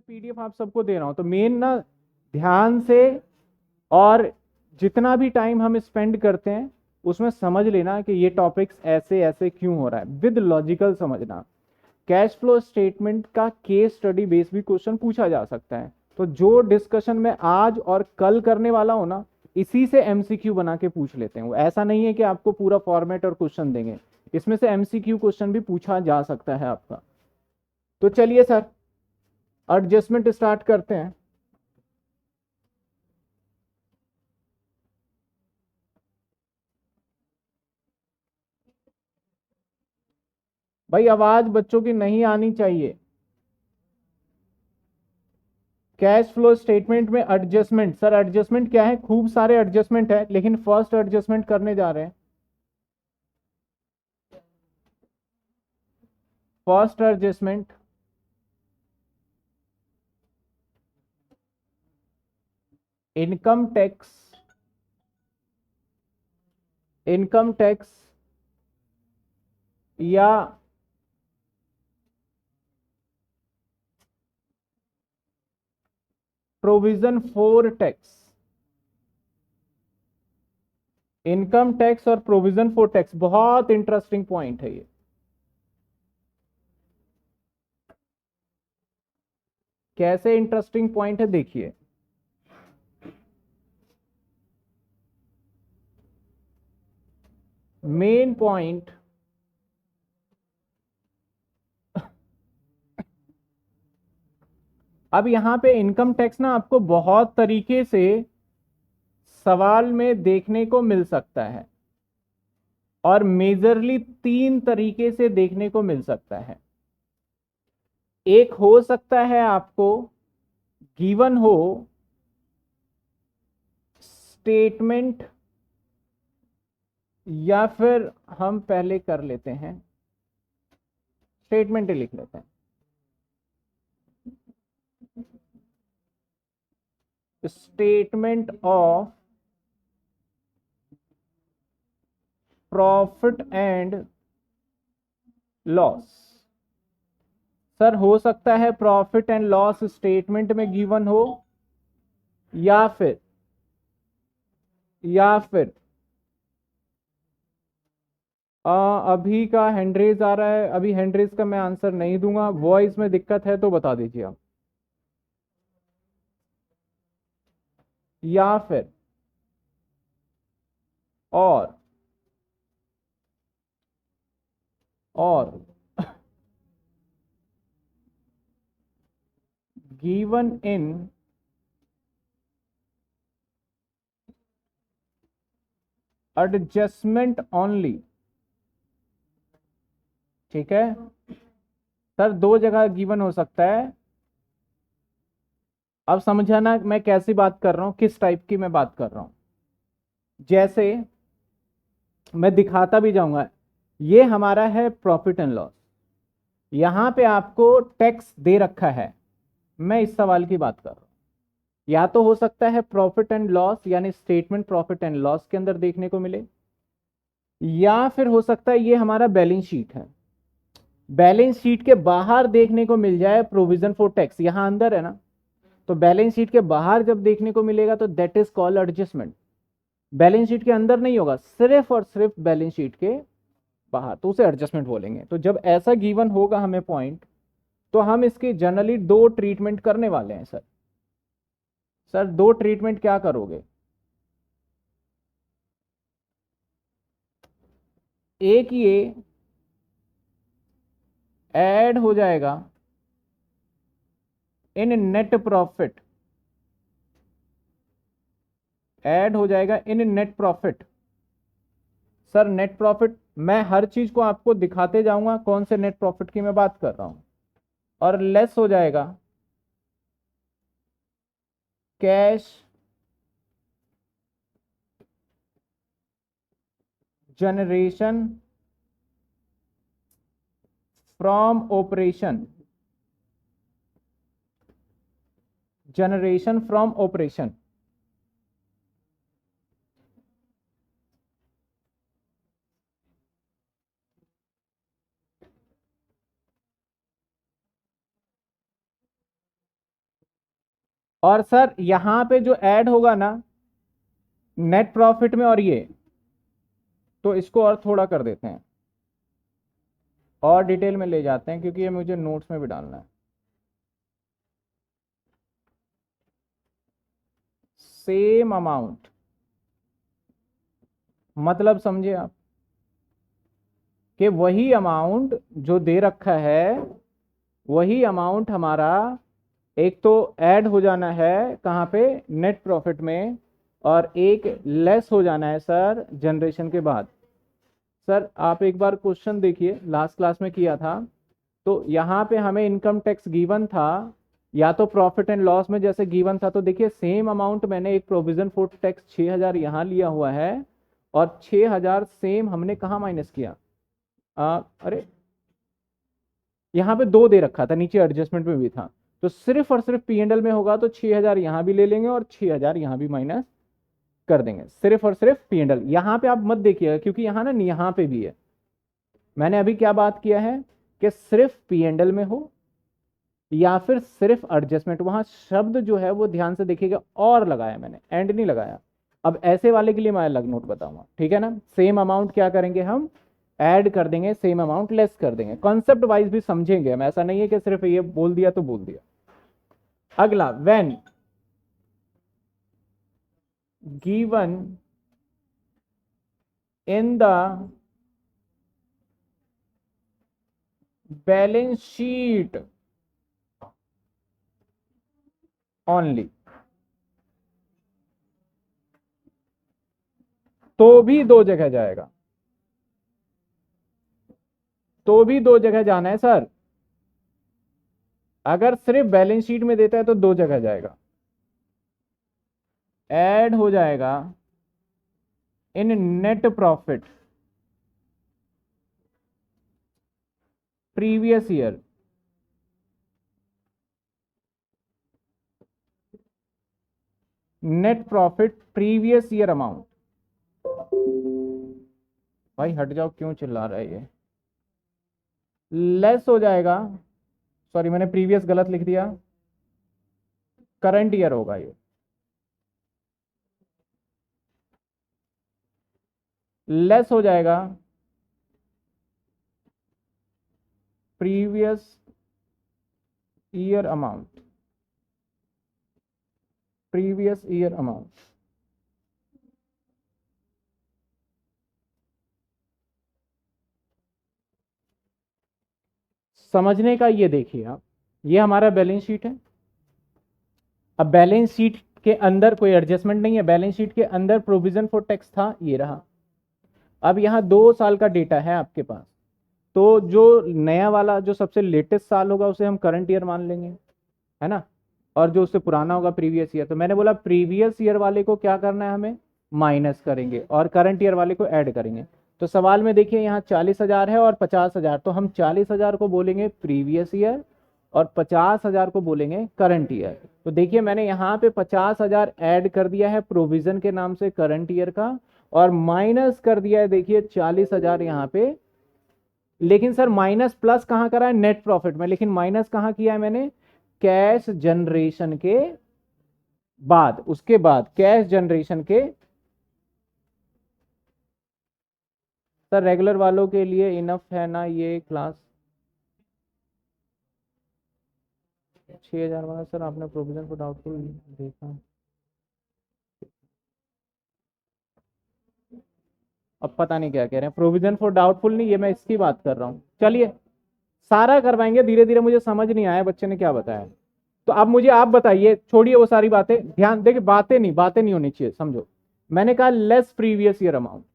PDF आप सबको दे रहा हूं, तो मेन ना ध्यान से और जितना भी टाइम हम स्पेंड करते हैं उसमें समझ लेना कि ये टॉपिक्स ऐसे ऐसे क्यों हो रहा है, विद लॉजिकल समझना। कैश फ्लो स्टेटमेंट का केस स्टडी बेस भी क्वेश्चन पूछा जा सकता है। तो जो डिस्कशन मैं आज और कल करने वाला हूं ना, इसी से एमसीक्यू बना के पूछ लेते हैं। वो ऐसा नहीं है कि आपको पूरा फॉर्मेट और क्वेश्चन देंगे, इसमें से एमसीक्यू क्वेश्चन भी पूछा जा सकता है आपका। तो चलिए सर, एडजस्टमेंट स्टार्ट करते हैं। भाई आवाज बच्चों की नहीं आनी चाहिए। कैश फ्लो स्टेटमेंट में एडजस्टमेंट, सर एडजस्टमेंट क्या है? खूब सारे एडजस्टमेंट है, लेकिन फर्स्ट एडजस्टमेंट करने जा रहे हैं। First adjustment income tax, income tax या provision for tax. Income tax और प्रोविजन फॉर टैक्स बहुत इंटरेस्टिंग पॉइंट है ये। कैसे इंटरेस्टिंग पॉइंट है देखिए। मेन पॉइंट, अब यहां पे इनकम टैक्स ना आपको बहुत तरीके से सवाल में देखने को मिल सकता है, और मेजरली तीन तरीके से देखने को मिल सकता है। एक हो सकता है आपको गिवन हो स्टेटमेंट, या फिर हम पहले कर लेते हैं स्टेटमेंट ही लिख लेते हैं। Statement of profit and loss. Sir हो सकता है प्रॉफिट एंड लॉस स्टेटमेंट में गिवन हो, या फिर या फिर अभी का हैंडरेज आ रहा है, अभी हैंडरेज का मैं आंसर नहीं दूंगा, वॉइस में दिक्कत है तो बता दीजिए आप। या फिर और और गिवन इन एडजस्टमेंट ओनली। ठीक है सर, दो जगह गिवन हो सकता है। अब समझाना मैं कैसी बात कर रहा हूं, किस टाइप की मैं बात कर रहा हूं। जैसे मैं दिखाता भी जाऊंगा, ये हमारा है प्रॉफिट एंड लॉस, यहां पे आपको टैक्स दे रखा है। मैं इस सवाल की बात कर रहा हूं। या तो हो सकता है प्रॉफिट एंड लॉस यानी स्टेटमेंट प्रॉफिट एंड लॉस के अंदर देखने को मिले, या फिर हो सकता है ये हमारा बैलेंस शीट है, बैलेंस शीट के बाहर देखने को मिल जाए प्रोविजन फॉर टैक्स, यहां अंदर है ना, तो बैलेंस शीट के बाहर जब देखने को मिलेगा तो that is called adjustment. Balance sheet के अंदर नहीं होगा, सिर्फ और सिर्फ बैलेंस शीट के बाहर, तो उसे एडजस्टमेंट बोलेंगे। तो जब ऐसा गिवन होगा हमें पॉइंट, तो हम इसके जनरली दो ट्रीटमेंट करने वाले हैं सर। सर दो ट्रीटमेंट क्या करोगे? एक ये ऐड हो जाएगा इन नेट प्रॉफिट, ऐड हो जाएगा इन net profit. Sir net profit मैं हर चीज को आपको दिखाते जाऊंगा कौन से नेट प्रॉफिट की मैं बात कर रहा हूं, और लेस हो जाएगा cash generation from operation, generation from operation. और सर यहां पे जो ऐड होगा ना नेट प्रॉफिट में और ये, तो इसको और थोड़ा कर देते हैं और डिटेल में ले जाते हैं क्योंकि ये मुझे नोट्स में भी डालना है। सेम अमाउंट, मतलब समझे आप कि वही अमाउंट जो दे रखा है वही अमाउंट हमारा एक तो ऐड हो जाना है कहाँ पे, नेट प्रॉफिट में, और एक लेस हो जाना है सर जनरेशन के बाद। सर आप एक बार क्वेश्चन देखिए, लास्ट क्लास में किया था, तो यहाँ पे हमें इनकम टैक्स गिवन था या तो प्रॉफिट एंड लॉस में जैसे गिवन था, तो देखिए सेम अमाउंट मैंने एक प्रोविजन फॉर टैक्स 6000 यहाँ लिया हुआ है और 6000 सेम हमने कहाँ माइनस किया, अरे यहाँ पे दो दे रखा था, नीचे एडजस्टमेंट में भी था, तो सिर्फ और सिर्फ पी एंड एल में होगा तो 6000 यहाँ भी ले लेंगे और 6000 यहाँ भी माइनस कर देंगे, सिर्फ और सिर्फ पी एंड एल। यहाँ पे आप मत देखिएगा क्योंकि यहाँ ना यहाँ पे भी है, मैंने अभी क्या बात किया है कि सिर्फ पी एंड एल में हो या फिर सिर्फ एडजस्टमेंट, वहां शब्द जो है वो ध्यान से देखिएगा, और लगाया मैंने, एंड नहीं लगाया। अब ऐसे वाले के लिए मैं अलग नोट बताऊंगा, ठीक है ना। सेम अमाउंट क्या करेंगे हम, ऐड कर देंगे, सेम अमाउंट लेस कर देंगे, कॉन्सेप्ट वाइज भी समझेंगे हम, ऐसा नहीं है कि सिर्फ ये बोल दिया तो बोल दिया। अगला, when given in the balance sheet only, तो भी दो जगह जाएगा, तो भी दो जगह जाना है सर। अगर सिर्फ बैलेंस शीट में देता है तो दो जगह जाएगा, ऐड हो जाएगा इन net profit previous year, net profit previous year amount. भाई हट जाओ, क्यों चिल्ला रहा है ये, लेस हो जाएगा, सॉरी मैंने प्रीवियस गलत लिख दिया, करंट ईयर होगा ये, लेस हो जाएगा previous year amount, previous year amount. समझने का ये देखिए आप, ये हमारा बैलेंस शीट है। अब बैलेंस शीट के अंदर कोई एडजस्टमेंट नहीं है, बैलेंस शीट के अंदर प्रोविजन फॉर टैक्स था, ये रहा। अब यहाँ 2 साल का डेटा है आपके पास, तो जो नया वाला जो सबसे लेटेस्ट साल होगा उसे हम करंट ईयर मान लेंगे, है ना, और जो उससे पुराना होगा प्रीवियस ईयर। तो मैंने बोला प्रीवियस ईयर वाले को क्या करना है, हमें माइनस करेंगे और करंट ईयर वाले को ऐड करेंगे। तो सवाल में देखिए यहाँ 40,000 है और 50,000, तो हम 40,000 को बोलेंगे प्रीवियस ईयर और 50,000 को बोलेंगे करंट ईयर। तो देखिए मैंने यहाँ पे 50,000 ऐड कर दिया है प्रोविजन के नाम से करंट ईयर का, और माइनस कर दिया है देखिए 40,000 यहाँ पे। लेकिन सर माइनस प्लस कहाँ करा है, नेट प्रॉफिट में, लेकिन माइनस कहाँ किया है मैंने, कैश जनरेशन के बाद, उसके बाद कैश जनरेशन के। सर रेगुलर वालों के लिए इनफ है ना ये क्लास, 6,000 वाला। सर आपने प्रोविजन को डाउटफुल देखा, अब पता नहीं क्या कह रहे हैं, प्रोविजन फॉर डाउटफुल नहीं, ये मैं इसकी बात कर रहा हूँ। चलिए सारा करवाएंगे धीरे धीरे, मुझे समझ नहीं आया बच्चे ने क्या बताया। तो अब मुझे आप बताइए, छोड़िए वो सारी बातें, ध्यान देखिए, बातें नहीं होनी चाहिए, समझो। मैंने कहा लेस प्रीवियस ईयर अमाउंट,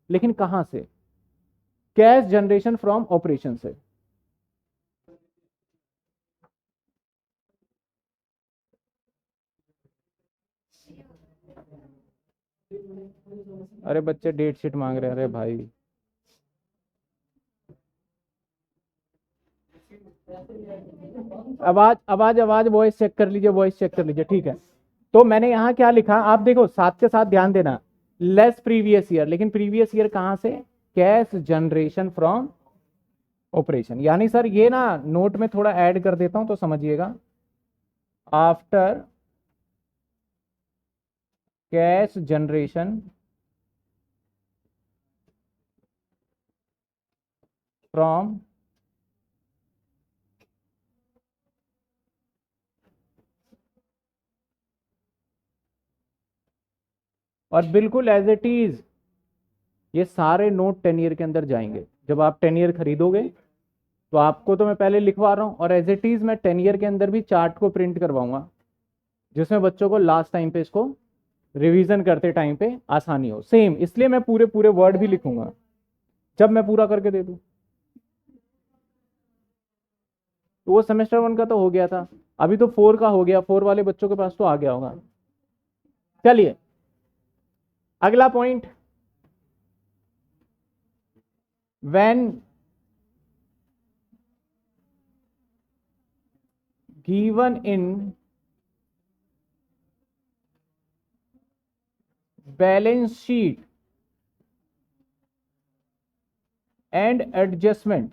लेकिन कहां से, कैश जनरेशन फ्रॉम ऑपरेशन से। अरे बच्चे डेट शीट मांग रहे हैं, अरे भाई आवाज आवाज आवाज वॉइस चेक कर लीजिए, वॉइस चेक कर लीजिए, ठीक है। तो मैंने यहां क्या लिखा आप देखो, साथ के साथ ध्यान देना, लेस प्रीवियस ईयर, लेकिन प्रीवियस ईयर कहां से, कैश जनरेशन फ्रॉम ऑपरेशन। यानी सर ये ना नोट में थोड़ा ऐड कर देता हूं तो समझिएगा, आफ्टर कैश जनरेशन फ्रॉम और बिल्कुल एज इट इज ये सारे नोट 10 ईयर के अंदर जाएंगे। जब आप 10 ईयर खरीदोगे तो आपको तो मैं पहले लिखवा रहा हूं, और एज इट इज मैं 10 ईयर के अंदर भी चार्ट को प्रिंट करवाऊंगा, जिसमें बच्चों को लास्ट टाइम पे इसको रिवीजन करते टाइम पे आसानी हो। सेम इसलिए मैं पूरे पूरे वर्ड भी लिखूंगा जब मैं पूरा करके दे दूं। तो वो सेमेस्टर 1 का तो हो गया था, अभी तो 4 का हो गया, 4 वाले बच्चों के पास तो आ गया होगा। चलिए अगला point, when given in balance sheet and adjustment,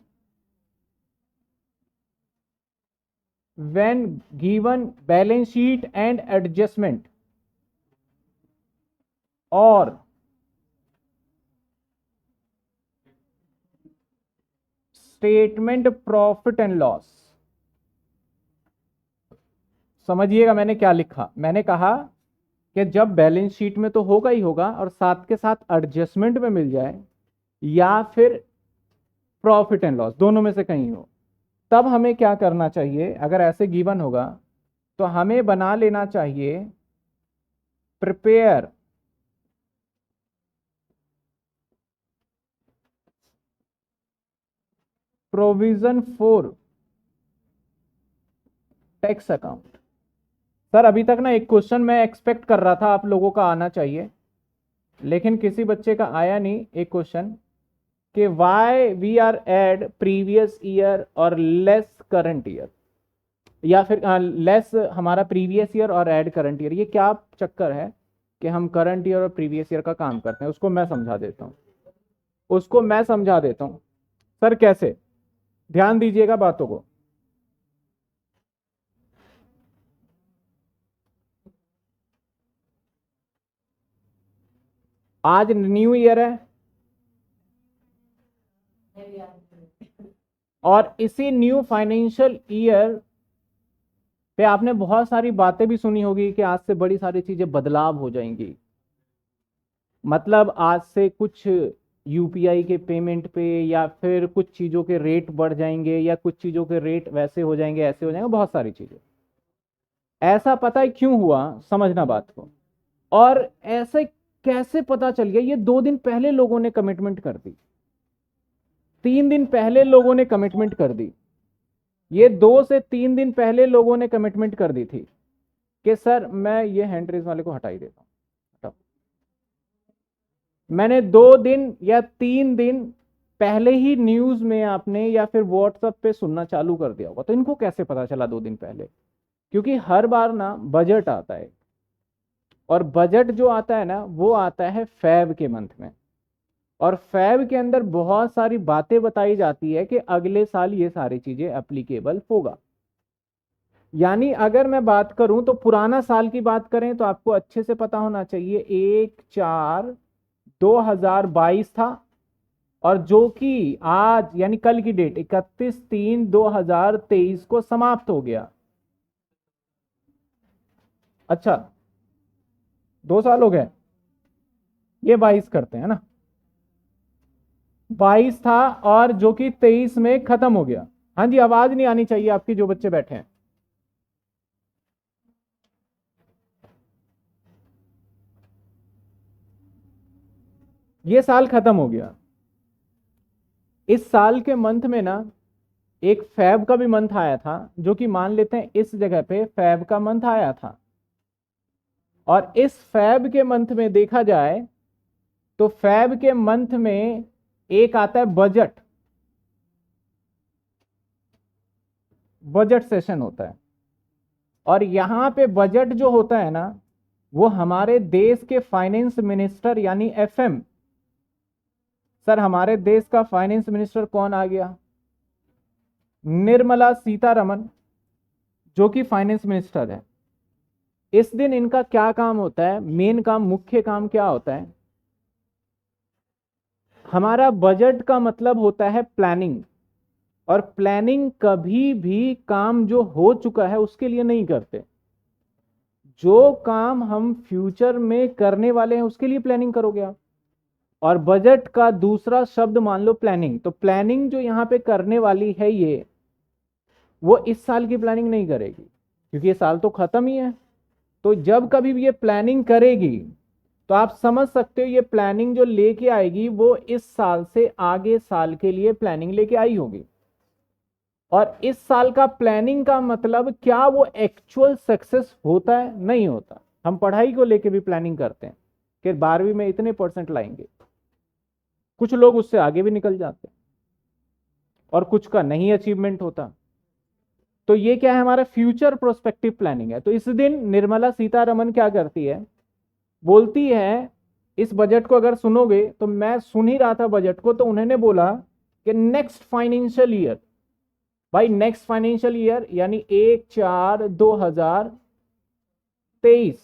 when given balance sheet and adjustment or statement profit and loss। समझिएगा मैंने क्या लिखा। मैंने कहा कि जब बैलेंस शीट में तो होगा ही होगा और साथ के साथ एडजस्टमेंट में मिल जाए या फिर प्रॉफिट एंड लॉस, दोनों में से कहीं हो, तब हमें क्या करना चाहिए। अगर ऐसे गिवन होगा तो हमें बना लेना चाहिए prepare provision for tax account. Sir अभी तक ना एक क्वेश्चन मैं एक्सपेक्ट कर रहा था आप लोगों का आना चाहिए, लेकिन किसी बच्चे का आया नहीं। एक क्वेश्चन कि why we are add previous year और लेस करंट ईयर, या फिर लेस हमारा प्रीवियस ईयर और ऐड करंट ईयर। ये क्या चक्कर है कि हम करंट ईयर और प्रीवियस ईयर का काम करते हैं। उसको मैं समझा देता हूँ, सर कैसे, ध्यान दीजिएगा बातों को। आज न्यू ईयर है और इसी न्यू फाइनेंशियल ईयर पे आपने बहुत सारी बातें भी सुनी होगी कि आज से बड़ी सारी चीजें बदलाव हो जाएंगी। मतलब आज से कुछ यूपीआई के पेमेंट पे या फिर कुछ चीजों के रेट बढ़ जाएंगे या कुछ चीजों के रेट वैसे हो जाएंगे, ऐसे हो जाएंगे, बहुत सारी चीजें। ऐसा पता है क्यों हुआ, समझना बात को। और ऐसे कैसे पता चल गया, ये 2 दिन पहले लोगों ने कमिटमेंट कर दी, 3 दिन पहले लोगों ने कमिटमेंट कर दी। ये 2 से 3 दिन पहले लोगों ने कमिटमेंट कर दी थी कि सर मैं ये हैंड रेज वाले को हटा ही देता हूं, हटाओ। मैंने 2 दिन या 3 दिन पहले ही न्यूज में आपने या फिर व्हाट्सएप पे सुनना चालू कर दिया होगा। तो इनको कैसे पता चला 2 दिन पहले? क्योंकि हर बार ना बजट आता है, और बजट जो आता है ना वो आता है फेब के मंथ में, और फैब के अंदर बहुत सारी बातें बताई जाती है कि अगले साल ये सारी चीजें एप्लीकेबल होगा। यानी अगर मैं बात करूं तो पुराना साल की बात करें तो आपको अच्छे से पता होना चाहिए 1/4/2022 था, और जो कि आज यानी कल की डेट 31/3/2023 को समाप्त हो गया। अच्छा 2 साल हो गए, ये 22 करते हैं ना, 22 था और जो कि 23 में खत्म हो गया। हाँ जी, आवाज नहीं आनी चाहिए आपकी जो बच्चे बैठे हैं। ये साल खत्म हो गया। इस साल के मंथ में ना एक फैब का भी मंथ आया था, जो कि मान लेते हैं इस जगह पे फैब का मंथ आया था। और इस फैब के मंथ में देखा जाए तो फैब के मंथ में एक आता है बजट, बजट सेशन होता है। और यहां पे बजट जो होता है ना वो हमारे देश के फाइनेंस मिनिस्टर यानी एफएम। सर हमारे देश का फाइनेंस मिनिस्टर कौन आ गया? निर्मला सीतारमन, जो कि फाइनेंस मिनिस्टर है। इस दिन इनका क्या काम होता है, मेन काम, मुख्य काम क्या होता है? हमारा बजट का मतलब होता है प्लानिंग, और प्लानिंग कभी भी काम जो हो चुका है उसके लिए नहीं करते। जो काम हम फ्यूचर में करने वाले हैं उसके लिए प्लानिंग करोगे आप। और बजट का दूसरा शब्द मान लो प्लानिंग। तो प्लानिंग जो यहां पे करने वाली है ये, वो इस साल की प्लानिंग नहीं करेगी, क्योंकि ये साल तो खत्म ही है। तो जब कभी भी ये प्लानिंग करेगी तो आप समझ सकते हो ये प्लानिंग जो लेके आएगी वो इस साल से आगे साल के लिए प्लानिंग लेके आई होगी। और इस साल का प्लानिंग का मतलब क्या वो एक्चुअल सक्सेस होता है? नहीं होता। हम पढ़ाई को लेके भी प्लानिंग करते हैं कि 12वीं में इतने परसेंट लाएंगे, कुछ लोग उससे आगे भी निकल जाते हैं और कुछ का नहीं अचीवमेंट होता। तो ये क्या है, हमारा फ्यूचर प्रोस्पेक्टिव प्लानिंग है। तो इस दिन निर्मला सीतारमन क्या करती है, बोलती है, इस बजट को अगर सुनोगे, तो मैं सुन ही रहा था बजट को, तो उन्होंने बोला कि नेक्स्ट फाइनेंशियल ईयर, भाई नेक्स्ट फाइनेंशियल ईयर यानी 1/4/2023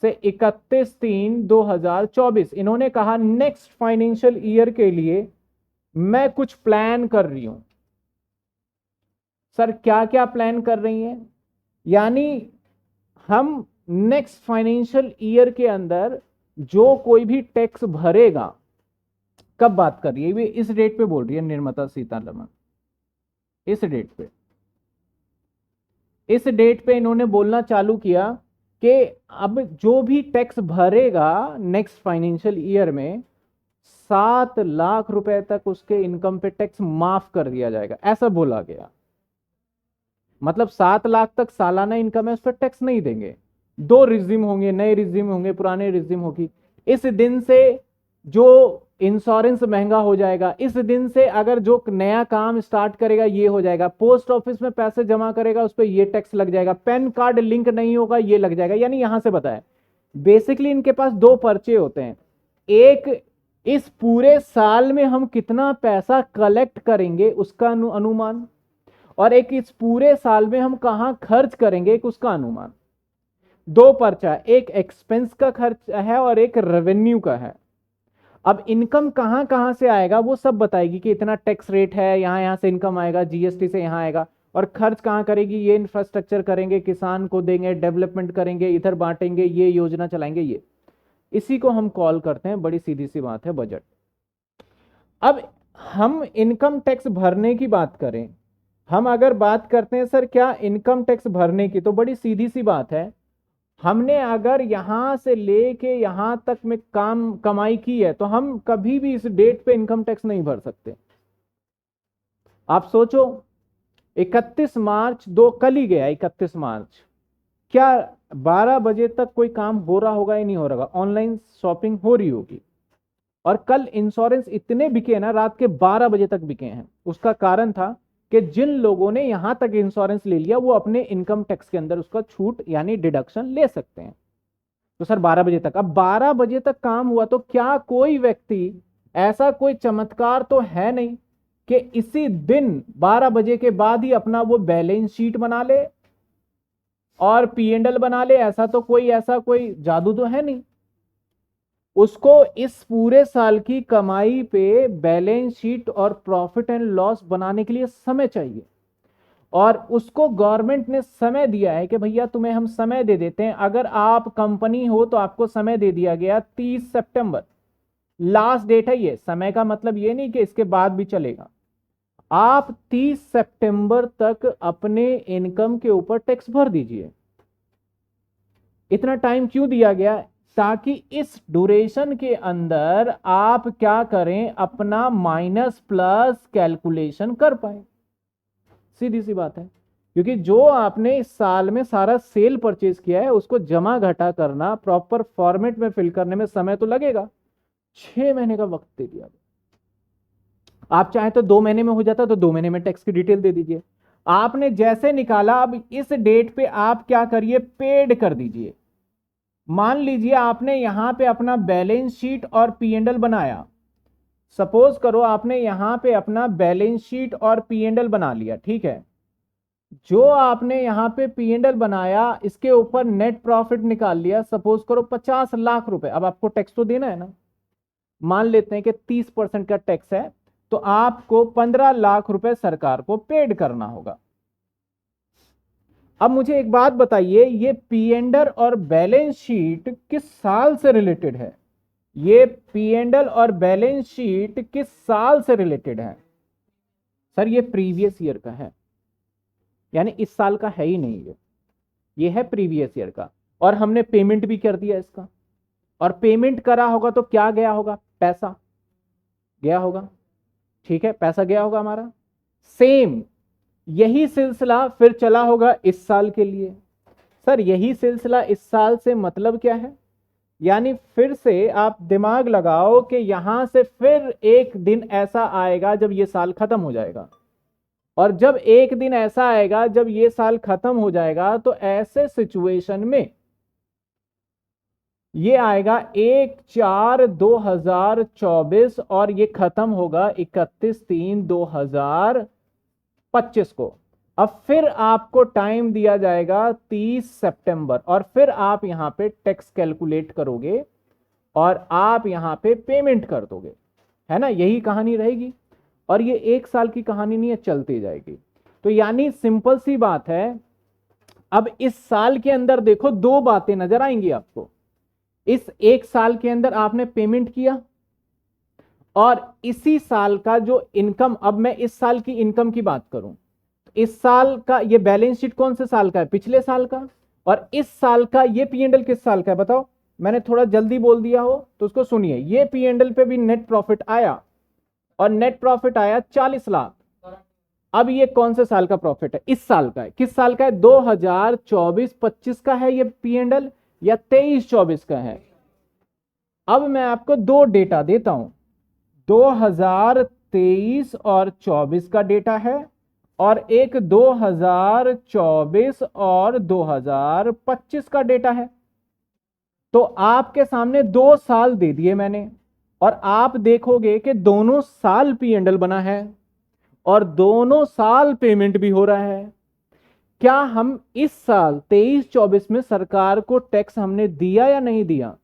से 31/3/2024, इन्होंने कहा नेक्स्ट फाइनेंशियल ईयर के लिए मैं कुछ प्लान कर रही हूं। सर क्या क्या प्लान कर रही हैं? यानी हम नेक्स्ट फाइनेंशियल ईयर के अंदर जो कोई भी टैक्स भरेगा, कब बात कर रही है, ये इस डेट पे बोल रही है निर्मला सीतारमन, इस डेट पे, इस डेट पे इन्होंने बोलना चालू किया कि अब जो भी टैक्स भरेगा नेक्स्ट फाइनेंशियल ईयर में, 7 लाख रुपए तक उसके इनकम पे टैक्स माफ कर दिया जाएगा, ऐसा बोला गया। मतलब 7 लाख तक सालाना इनकम है, उस पर टैक्स नहीं देंगे। दो रिज्यूम होंगे, नए रिज्यूम होंगे, पुराने रिज्यूम होगी। इस दिन से जो इंश्योरेंस महंगा हो जाएगा, इस दिन से अगर जो नया काम स्टार्ट करेगा ये हो जाएगा, पोस्ट ऑफिस में पैसे जमा करेगा उस पर ये टैक्स लग जाएगा, पैन कार्ड लिंक नहीं होगा ये लग जाएगा। यानी यहां से बताए बेसिकली इनके पास दो पर्चे होते हैं, एक इस पूरे साल में हम कितना पैसा कलेक्ट करेंगे उसका अनुमान, और एक इस पूरे साल में हम कहां खर्च करेंगे एक उसका अनुमान। दो पर्चा, एक एक्सपेंस का खर्च है और एक रेवेन्यू का है। अब इनकम कहां कहां से आएगा वो सब बताएगी कि इतना टैक्स रेट है, यहां यहां से इनकम आएगा, जीएसटी से यहां आएगा। और खर्च कहां करेगी, ये इंफ्रास्ट्रक्चर करेंगे, किसान को देंगे, डेवलपमेंट करेंगे, इधर बांटेंगे, ये योजना चलाएंगे, ये इसी को हम कॉल करते हैं, बड़ी सीधी सी बात है, बजट। अब हम इनकम टैक्स भरने की बात करें, हम अगर बात करते हैं सर क्या इनकम टैक्स भरने की, तो बड़ी सीधी सी बात है, हमने अगर यहां से लेके यहां तक में काम कमाई की है तो हम कभी भी इस डेट पे इनकम टैक्स नहीं भर सकते। आप सोचो 31 मार्च, दो कल ही गया 31 मार्च, क्या 12 बजे तक कोई काम हो रहा होगा या नहीं हो रहा, ऑनलाइन शॉपिंग हो रही होगी। और कल इंश्योरेंस इतने बिके ना, रात के 12 बजे तक बिके हैं। उसका कारण था कि जिन लोगों ने यहां तक इंश्योरेंस ले लिया वो अपने इनकम टैक्स के अंदर उसका छूट यानी डिडक्शन ले सकते हैं। तो सर 12 बजे तक, अब 12 बजे तक काम हुआ तो क्या कोई व्यक्ति, ऐसा कोई चमत्कार तो है नहीं कि इसी दिन 12 बजे के बाद ही अपना वो बैलेंस शीट बना ले और पी&एल बना ले, ऐसा तो कोई, ऐसा कोई जादू तो है नहीं। उसको इस पूरे साल की कमाई पे बैलेंस शीट और प्रॉफिट एंड लॉस बनाने के लिए समय चाहिए, और उसको गवर्नमेंट ने समय दिया है कि भैया तुम्हें हम समय दे देते हैं। अगर आप कंपनी हो तो आपको समय दे दिया गया 30 सितंबर लास्ट डेट है। ये समय का मतलब ये नहीं कि इसके बाद भी चलेगा, आप 30 सितंबर तक अपने इनकम के ऊपर टैक्स भर दीजिए। इतना टाइम क्यों दिया गया, ताकि इस ड्यूरेशन के अंदर आप क्या करें, अपना माइनस प्लस कैलकुलेशन कर पाए। सीधी सी बात है, क्योंकि जो आपने इस साल में सारा सेल परचेज किया है उसको जमा घटा करना, प्रॉपर फॉर्मेट में फिल करने में समय तो लगेगा। 6 महीने का वक्त दे दिया। आप चाहे तो 2 महीने में हो जाता, तो 2 महीने में टैक्स की डिटेल दे दीजिए। आपने जैसे निकाला, अब इस डेट पे आप क्या करिए, पेड कर दीजिए। मान लीजिए आपने यहां पे अपना बैलेंस शीट और पी&एल बनाया, सपोज करो आपने यहां पे अपना बैलेंस शीट और पी&एल बना लिया, ठीक है। जो आपने यहाँ पे पी एंड एल बनाया, इसके ऊपर नेट प्रॉफिट निकाल लिया, सपोज करो 50 लाख रुपए, अब आपको टैक्स तो देना है ना, मान लेते हैं कि 30% का टैक्स है, तो आपको 15 लाख रुपए सरकार को पेड करना होगा। अब मुझे एक बात बताइए, ये पी एंड एल और बैलेंस शीट किस साल से रिलेटेड है? ये पी एंड एल और बैलेंस शीट किस साल से रिलेटेड है? सर ये प्रीवियस ईयर का है, यानी इस साल का है ही नहीं, ये है प्रीवियस ईयर का, और हमने पेमेंट भी कर दिया इसका, और पेमेंट करा होगा तो क्या गया होगा? पैसा गया होगा, ठीक है, पैसा गया होगा हमारा। सेम यही सिलसिला फिर चला होगा इस साल के लिए। सर यही सिलसिला इस साल से मतलब क्या है? यानी फिर से आप दिमाग लगाओ कि यहां से फिर एक दिन ऐसा आएगा जब ये साल खत्म हो जाएगा, और जब एक दिन ऐसा आएगा जब ये साल खत्म हो जाएगा, तो ऐसे सिचुएशन में ये आएगा 1/4/2024 और ये खत्म होगा 31/3/2025 को। अब फिर आपको टाइम दिया जाएगा 30 सितंबर, और फिर आप यहां पे टैक्स कैलकुलेट करोगे और आप यहां पे पेमेंट कर दोगे, है ना, यही कहानी रहेगी। और ये एक साल की कहानी नहीं है, चलती जाएगी। तो यानी सिंपल सी बात है, अब इस साल के अंदर देखो दो बातें नजर आएंगी आपको। इस एक साल के अंदर आपने पेमेंट किया, और इसी साल का जो इनकम, अब मैं इस साल की इनकम की बात करूं, इस साल का ये बैलेंस शीट कौन से साल का है? पिछले साल का। और इस साल का ये पी एंड एल किस साल का है बताओ? मैंने थोड़ा जल्दी बोल दिया हो तो उसको सुनिए। ये पी एंड एल पे भी नेट प्रॉफिट आया, और नेट प्रॉफिट आया 40 लाख। अब ये कौन से साल का प्रॉफिट है? इस साल का है। किस साल का है? 2024-25 का है ये पी एंड एल, या 23-24 का है? अब मैं आपको दो डेटा देता हूं, 2023 और 24 का डेटा है, और एक 2024 और 2025 का डेटा है। तो आपके सामने 2 साल दे दिए मैंने, और आप देखोगे कि दोनों साल पी एंड एल बना है और दोनों साल पेमेंट भी हो रहा है। क्या हम इस साल 23-24 में सरकार को टैक्स हमने दिया या नहीं दिया?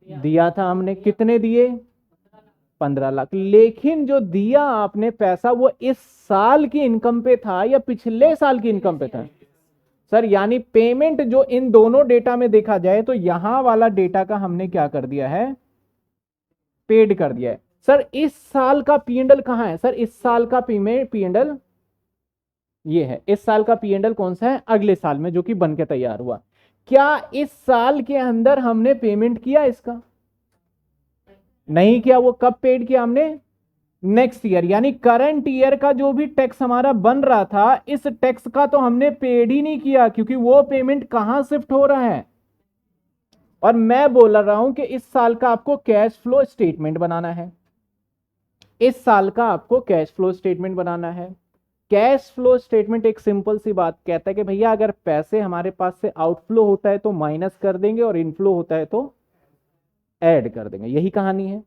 दिया था हमने। कितने दिए? 15 लाख। लेकिन जो दिया आपने पैसा, वो इस साल की इनकम पे था या पिछले साल की इनकम पे था? सर यानी पेमेंट जो इन दोनों डेटा में देखा जाए तो यहां वाला डेटा का हमने क्या कर दिया है? पेड कर दिया है। सर इस साल का पी एंड एल कहां है? सर इस साल का पी एंड एल ये है। इस साल का पी एंड एल कौन सा है? अगले साल में जो कि बन के तैयार हुआ। क्या इस साल के अंदर हमने पेमेंट किया इसका? नहीं किया। वो कब पेड किया हमने? Next year. यानी करंट ईयर का जो भी टैक्स हमारा बन रहा था, इस टैक्स का तो हमने पेड ही नहीं किया, क्योंकि वो पेमेंट कहां शिफ्ट हो रहा है? और मैं बोल रहा हूं कि इस साल का आपको कैश फ्लो स्टेटमेंट बनाना है। इस साल का आपको कैश फ्लो स्टेटमेंट बनाना है। कैश फ्लो स्टेटमेंट एक सिंपल सी बात कहता है कि भैया अगर पैसे हमारे पास से आउटफ्लो होता है तो माइनस कर देंगे, और इनफ्लो होता है तो ऐड कर देंगे, यही कहानी है।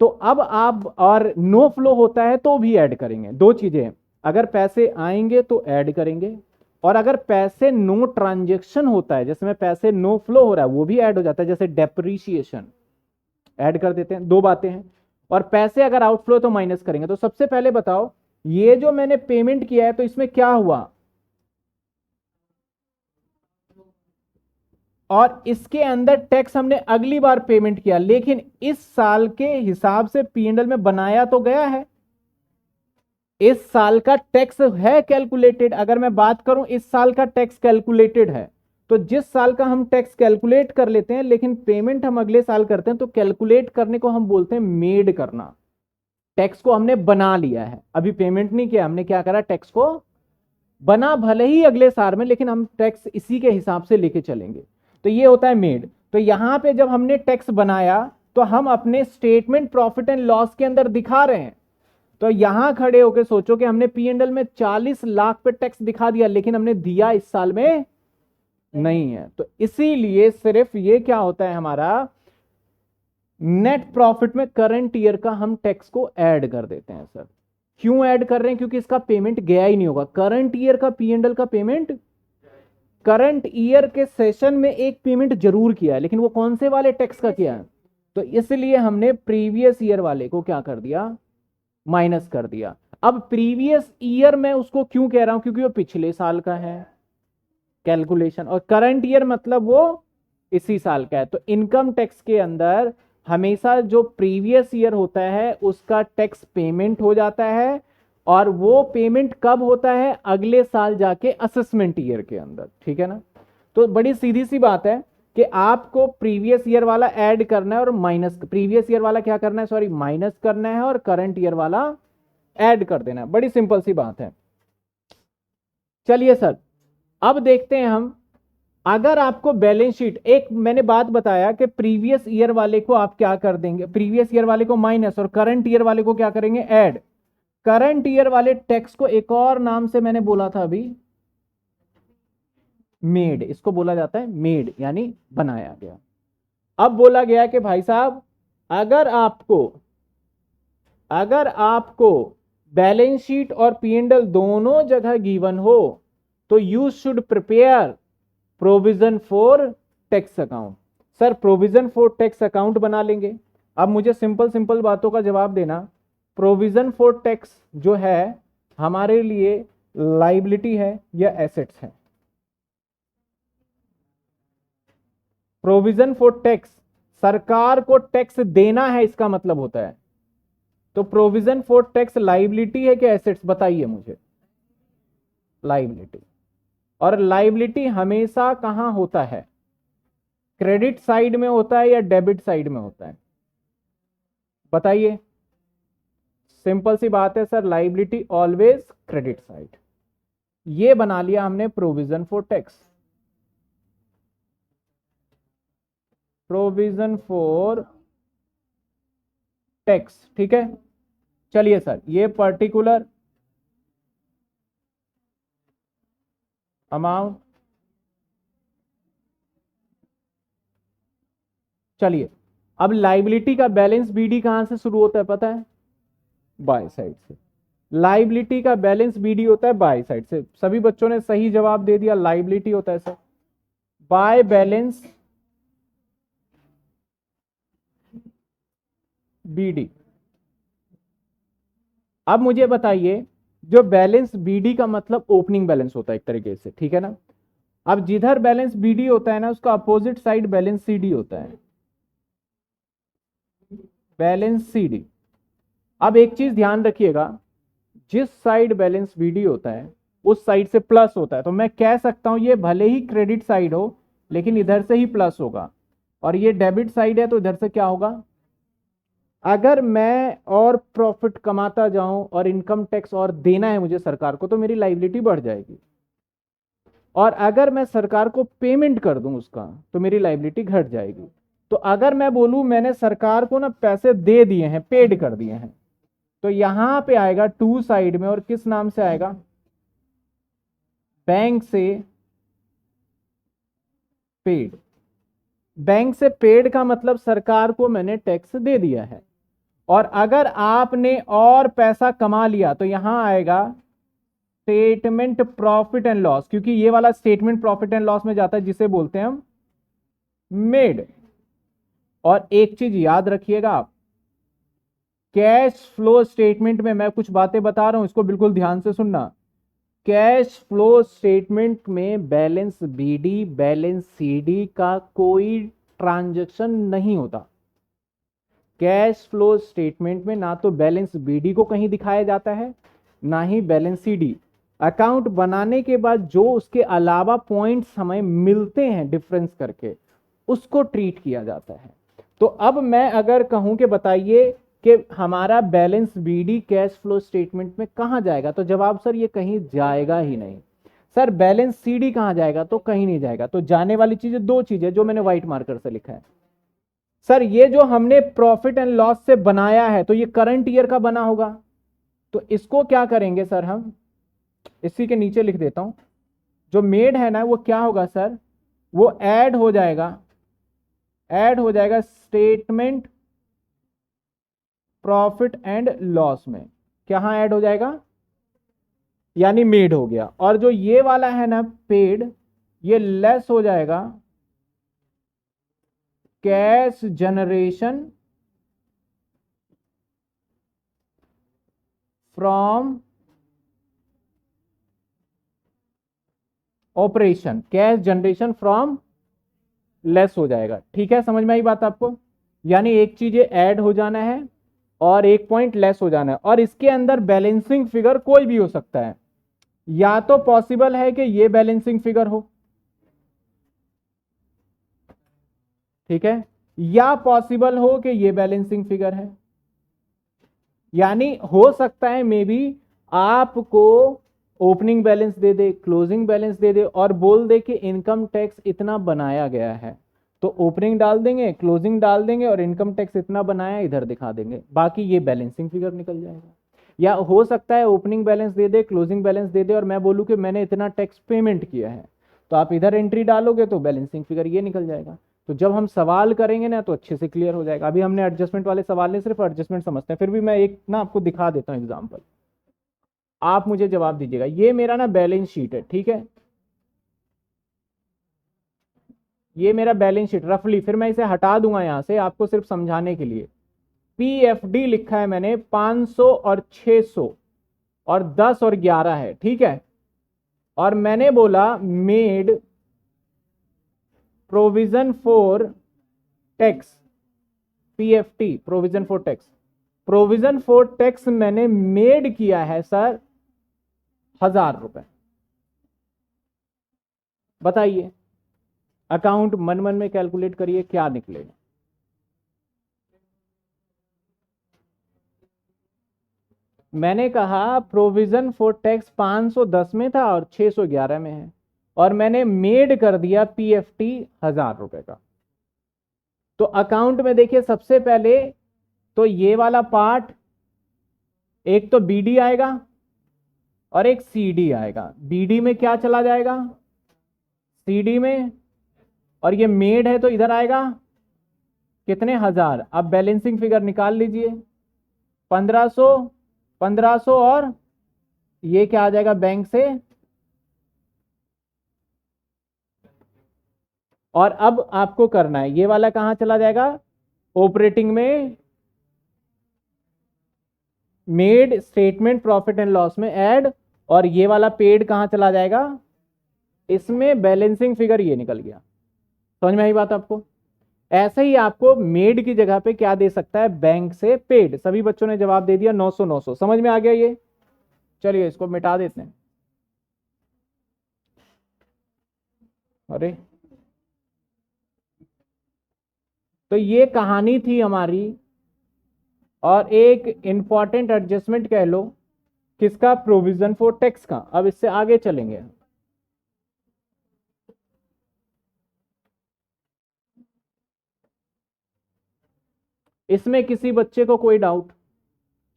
तो अब आप, और नो फ्लो होता है तो भी ऐड करेंगे। दो चीजें, अगर पैसे आएंगे तो ऐड करेंगे, और अगर पैसे नो ट्रांजेक्शन होता है, जिसमें पैसे नो फ्लो हो रहा है, वो भी ऐड हो जाता है, जैसे डेप्रीशिएशन ऐड कर देते हैं। दो बातें हैं। और पैसे अगर आउटफ्लो तो माइनस करेंगे। तो सबसे पहले बताओ, ये जो मैंने पेमेंट किया है तो इसमें क्या हुआ? और इसके अंदर टैक्स हमने अगली बार पेमेंट किया, लेकिन इस साल के हिसाब से पी एंड एल में बनाया तो गया है। इस साल का टैक्स है कैलकुलेटेड। अगर मैं बात करूं इस साल का टैक्स कैलकुलेटेड है, तो जिस साल का हम टैक्स कैलकुलेट कर लेते हैं लेकिन पेमेंट हम अगले साल करते हैं, तो कैलकुलेट करने को हम बोलते हैं मेड करना। टैक्स को हमने बना लिया है, अभी पेमेंट नहीं किया, हमने क्या करा? टैक्स को बना, भले ही अगले साल में, लेकिन हम टैक्स इसी के हिसाब से लेके चलेंगे। तो ये होता है मेड। तो यहां पे जब हमने टैक्स बनाया तो हम अपने स्टेटमेंट प्रॉफिट एंड लॉस के अंदर दिखा रहे हैं। तो यहां खड़े होकर सोचो कि हमने पी एंड एल में 40 लाख पे टैक्स दिखा दिया, लेकिन हमने दिया इस साल में नहीं है। तो इसीलिए सिर्फ ये क्या होता है हमारा, नेट प्रॉफिट में करंट ईयर का हम टैक्स को ऐड कर देते हैं सर। क्यों ऐड कर रहे हैं? क्योंकि इसका पेमेंट गया ही नहीं होगा। करंट ईयर का P&L का पेमेंट करंट ईयर के सेशन में एक पेमेंट जरूर किया है, लेकिन वो कौन से वाले टैक्स का किया है? तो इसलिए हमने प्रीवियस ईयर वाले को क्या कर दिया? माइनस कर दिया। अब प्रीवियस ईयर में उसको क्यों कह रहा हूं? क्योंकि वो पिछले साल का है कैलकुलेशन, और करंट ईयर मतलब वो इसी साल का है। तो इनकम टैक्स के अंदर हमेशा जो प्रीवियस ईयर होता है उसका टैक्स पेमेंट हो जाता है, और वो पेमेंट कब होता है? अगले साल जाके असेसमेंट ईयर के अंदर। ठीक है ना? तो बड़ी सीधी सी बात है कि आपको प्रीवियस ईयर वाला ऐड करना है और माइनस, प्रीवियस ईयर वाला क्या करना है, सॉरी माइनस करना है, और करंट ईयर वाला ऐड कर देना है। बड़ी सिंपल सी बात है। चलिए सर, अब देखते हैं हम, अगर आपको बैलेंस शीट, एक मैंने बात बताया कि प्रीवियस ईयर वाले को आप क्या कर देंगे? प्रीवियस ईयर वाले को माइनस, और करंट ईयर वाले को क्या करेंगे? ऐड। करंट ईयर वाले टैक्स को एक और नाम से मैंने बोला था अभी, मेड, इसको बोला जाता है मेड, यानी बनाया गया। अब बोला गया कि भाई साहब, अगर आपको बैलेंस शीट और P&L दोनों जगह गिवन हो तो you should prepare provision for tax account. Sir provision for tax account बना लेंगे। अब मुझे सिंपल सिंपल बातों का जवाब देना। प्रोविजन फॉर टैक्स जो है हमारे लिए लाइबिलिटी है या एसेट्स है? प्रोविजन फॉर टैक्स, सरकार को टैक्स देना है इसका मतलब होता है। तो प्रोविजन फॉर टैक्स लाइबिलिटी है कि एसेट्स? बताइए मुझे। लाइबिलिटी। और लाइबिलिटी हमेशा कहां होता है? क्रेडिट साइड में होता है या डेबिट साइड में होता है? बताइए। सिंपल सी बात है sir, liability always credit side. ये बना लिया हमने provision for tax. Provision for tax, ठीक है। चलिए सर, ये पर्टिकुलर अमाउंट, चलिए अब लाइबिलिटी का बैलेंस बीडी कहां से शुरू होता है पता है? बाय साइड से। लाइबिलिटी का बैलेंस बीडी होता है बाय साइड से। सभी बच्चों ने सही जवाब दे दिया, लाइबिलिटी होता है सर बाय बैलेंस बीडी। अब मुझे बताइए, जो बैलेंस बीडी का मतलब ओपनिंग बैलेंस होता है एक तरीके से, ठीक है ना? अब जिधर बैलेंस बीडी होता है ना, उसका अपोजिट साइड बैलेंस सीडी होता है, बैलेंस सीडी। अब एक चीज ध्यान रखिएगा, जिस साइड बैलेंस बीडी होता है उस साइड से प्लस होता है। तो मैं कह सकता हूं ये भले ही क्रेडिट साइड हो लेकिन इधर से ही प्लस होगा, और ये डेबिट साइड है तो इधर से क्या होगा? अगर मैं और प्रॉफिट कमाता जाऊं और इनकम टैक्स और देना है मुझे सरकार को, तो मेरी लाइबिलिटी बढ़ जाएगी। और अगर मैं सरकार को पेमेंट कर दूं उसका, तो मेरी लाइबिलिटी घट जाएगी। तो अगर मैं बोलूं मैंने सरकार को ना पैसे दे दिए हैं, पेड कर दिए हैं, तो यहां पे आएगा टू साइड में, और किस नाम से आएगा? बैंक से पेड। बैंक से पेड का मतलब सरकार को मैंने टैक्स दे दिया है। और अगर आपने और पैसा कमा लिया तो यहां आएगा स्टेटमेंट प्रॉफिट एंड लॉस, क्योंकि ये वाला स्टेटमेंट प्रॉफिट एंड लॉस में जाता है जिसे बोलते हैं हम मेड। और एक चीज याद रखिएगा आप, कैश फ्लो स्टेटमेंट में मैं कुछ बातें बता रहा हूं, इसको बिल्कुल ध्यान से सुनना। कैश फ्लो स्टेटमेंट में बैलेंस बीडी बैलेंस सीडी का कोई ट्रांजैक्शन नहीं होता। कैश फ्लो स्टेटमेंट में ना तो बैलेंस बीडी को कहीं दिखाया जाता है, ना ही बैलेंस सीडी। अकाउंट बनाने के बाद जो उसके अलावा पॉइंट्स हमें मिलते हैं डिफरेंस करके, उसको ट्रीट किया जाता है। तो अब मैं अगर कहूं कि बताइए कि हमारा balance BD cash flow statement में कहां जाएगा, तो जवाब सर ये कहीं जाएगा ही नहीं। सर बैलेंस सीडी कहां जाएगा, तो कहीं नहीं जाएगा। तो जाने वाली चीजें दो चीजें जो मैंने व्हाइट मार्कर से लिखा है। सर ये जो हमने प्रॉफिट एंड लॉस से बनाया है तो ये करंट ईयर का बना होगा, तो इसको क्या करेंगे सर, हम इसी के नीचे लिख देता हूं। जो मेड है ना वो क्या होगा सर, वो ऐड हो जाएगा, स्टेटमेंट प्रॉफिट एंड लॉस में। कहाँ ऐड हो जाएगा, यानी मेड हो गया। और जो ये वाला है ना पेड, ये लेस हो जाएगा cash generation from operation, cash generation from less हो जाएगा। ठीक है, समझ में आई बात आपको? यानी एक चीज ऐड हो जाना है और एक पॉइंट लेस हो जाना है, और इसके अंदर बैलेंसिंग फिगर कोई भी हो सकता है। या तो पॉसिबल है कि ये बैलेंसिंग फिगर हो, ठीक है, या पॉसिबल हो कि ये बैलेंसिंग फिगर है। यानी हो सकता है मे बी आपको ओपनिंग बैलेंस दे दे, क्लोजिंग बैलेंस दे दे और बोल दे कि इनकम टैक्स इतना बनाया गया है, तो ओपनिंग डाल देंगे, क्लोजिंग डाल देंगे और इनकम टैक्स इतना बनाया इधर दिखा देंगे, बाकी ये बैलेंसिंग फिगर निकल जाएगा। या हो सकता है ओपनिंग बैलेंस दे दे, क्लोजिंग बैलेंस दे दे और मैं बोलूं कि मैंने इतना टैक्स पेमेंट किया है, तो आप इधर एंट्री डालोगे तो बैलेंसिंग फिगर ये निकल जाएगा। तो जब हम सवाल करेंगे ना तो अच्छे से क्लियर हो जाएगा। अभी हमने एडजस्टमेंट वाले सवाल नहीं, सिर्फ एडजस्टमेंट समझते हैं, फिर भी मैं एक ना आपको दिखा देता हूं एग्जांपल, आप मुझे जवाब दीजिएगा। ये मेरा ना बैलेंस शीट है, ठीक है, ये मेरा बैलेंस शीट रफली, फिर मैं इसे हटा दूंगा यहां से आपको सिर्फ समझाने के लिए। पीएफडी लिखा है मैंने 500 और 600 और 10 और 11 है, ठीक है, और मैंने बोला made provision for tax, PFT provision for tax, provision for tax मैंने मेड किया है सर 1000 रुपए। बताइए, अकाउंट मन मन में कैलकुलेट करिए क्या निकलेगा। मैंने कहा प्रोविजन फॉर टैक्स 510 में था और 611 में है, और मैंने मेड कर दिया पीएफटी 1000 रुपए का। तो अकाउंट में देखिए सबसे पहले तो ये वाला पार्ट, एक तो बीडी आएगा और एक सीडी आएगा। बीडी में क्या चला जाएगा, सीडी में, और ये मेड है तो इधर आएगा कितने 1000। अब बैलेंसिंग फिगर निकाल लीजिए, 1500, 1500 और ये क्या आ जाएगा बैंक से, और अब आपको करना है ये वाला कहां चला जाएगा, ऑपरेटिंग में, made statement profit and loss में ऐड, और ये वाला पेड कहां चला जाएगा, इसमें बैलेंसिंग फिगर ये निकल गया। समझ में आई बात आपको? ऐसे ही आपको मेड की जगह पे क्या दे सकता है, बैंक से पेड। सभी बच्चों ने जवाब दे दिया 900 900। समझ में आ गया ये? चलिए इसको मिटा देते हैं। अरे तो ये कहानी थी हमारी, और एक इंपॉर्टेंट एडजस्टमेंट कह लो किसका, प्रोविजन फॉर टैक्स का। अब इससे आगे चलेंगे। इसमें किसी बच्चे को कोई डाउट?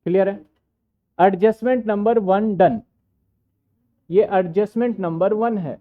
क्लियर है? एडजस्टमेंट नंबर 1 डन, ये एडजस्टमेंट नंबर 1 है।